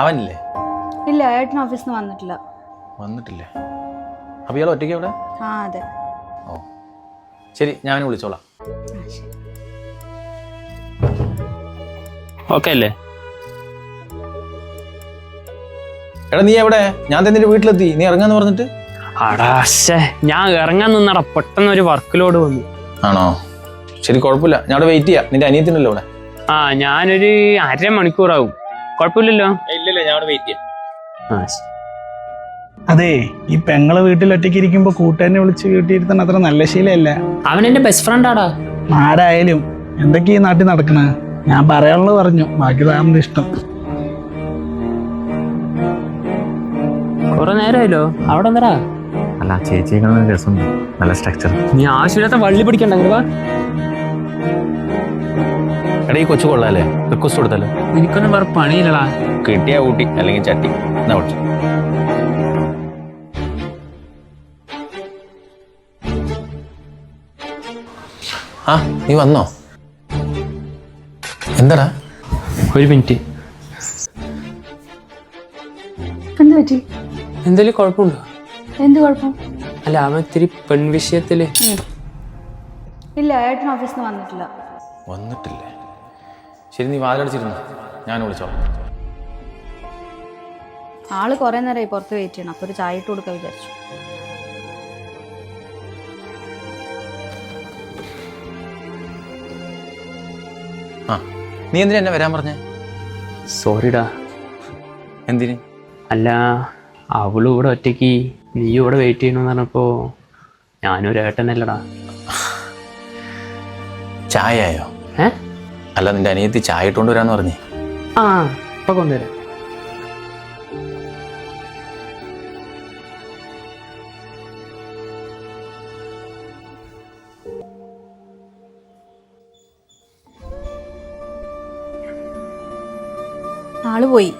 അവനില്ലേ? ഇല്ല, ഏട്ടൻ ഓഫീസിൽ നിന്ന് വന്നിട്ടില്ല. വന്നിട്ടില്ലേ? അപ്പോൾ ഇയാൾ ഒറ്റയ്ക്ക് അവിടെ? ആ അതെ. ഓ ശരി, ഞാൻ അവനെ വിളിച്ചോളാം. ശരി. ഓക്കെ അല്ലേ? എടാ നീ എവിടെ? ഞാൻ തന്നെ നിന്റെ വീട്ടിലെത്തി. നീ ഇറങ്ങാന്ന് പറഞ്ഞിട്ട്. അടാശേ, ഞാൻ ഇറങ്ങാൻ നിന്നടാ, പെട്ടെന്ന് ഒരു വർക്ക് ലോഡ് വന്നു. ആണോ? ശരി, കുഴപ്പമില്ല, ഞാൻ അവിടെ വെയിറ്റ് ചെയ്യാം. നിന്റെ അനിയത്തിനല്ലോ ഇവിടെ. ആ, ഞാനൊരു അരമണിക്കൂറാവും. കുഴപ്പമില്ലല്ലോ? ഇല്ലല്ല, ഞാൻ അവിടെ വെയിറ്റ് ചെയ്യാം. അതെ, ഈ പെങ്ങള് വീട്ടിൽ ഒറ്റയ്ക്ക് ഇരിക്കുമ്പോ കൂട്ടുകാരനെ വിളിച്ച് വീട്ടിയിരുത്താൻ അത്ര നല്ല ശീലമല്ല. അവൻ എന്റെ ബെസ്റ്റ് ഫ്രണ്ട് ആടാ. ആരായാലും എന്തൊക്കെയാ ഈ നാട്ടിൽ നടക്കണ? ഞാൻ പറയാനുള്ളത് പറഞ്ഞു, ബാക്കി താങ്കളുടെ ഇഷ്ടം. കുറെ നേരമായല്ലോ. അവിടെ എന്താ? അല്ല, ചേച്ചിയെ കാണാൻ രസമുണ്ട്, നല്ല സ്ട്രക്ചർ. നീ ആവശ്യമില്ലാത്ത വള്ളി പിടിക്കണ്ട. എടാ ഈ കൊച്ചു കൊള്ളാല്ലേ? റിക്വസ്റ്റ് കൊടുത്തല്ലോ. എനിക്കൊന്നും വേറെ പണിയില്ലടാ. കിട്ടിയ ഊട്ടി അല്ലെങ്കിൽ ചട്ടി. എന്നാ വിളിച്ചു. ആ നീ വന്നോ? എന്താടാ? ഒരു മിനിറ്റ്. എന്ത് പറ്റി? എന്തെങ്കിലും കുഴപ്പമുണ്ടോ? എന്ത് കുഴപ്പം? അല്ല, അവൻ ഇത്തിരി പെൺവിഷയത്തില്. ഇല്ല, ഏട്ടൻ ഓഫീസിൽ നിന്ന് വന്നിട്ടില്ല. വന്നിട്ടില്ലേ? ശരി, നീ വാതിലടിച്ചിരുന്നു, ഞാൻ വിളിച്ചോളാം. ആള് കുറെ നേരമായി പുറത്ത് വെയിറ്റ് ചെയ്യണം. അപ്പൊ ഒരു ചായ ഇട്ട് കൊടുക്കാൻ വിചാരിച്ചു. ആ നീ എന്തിനാ എന്നെ വരാൻ പറഞ്ഞേ? സോറിടാ. എന്തിന്? അല്ല, അവളും ഇവിടെ ഒറ്റയ്ക്ക്, നീ ഇവിടെ വെയിറ്റ് ചെയ്യണമെന്ന് പറഞ്ഞപ്പോ ഞാനൊരു ഏട്ടനല്ലടാ. ചായയോ? ഏ? അല്ല, നിന്റെ അനിയത്തി ചായ ഇട്ടുകൊണ്ട് വരാന്ന് പറഞ്ഞേ. ആ, ഇപ്പൊ കൊണ്ടുവരാം. ആള് പോയി.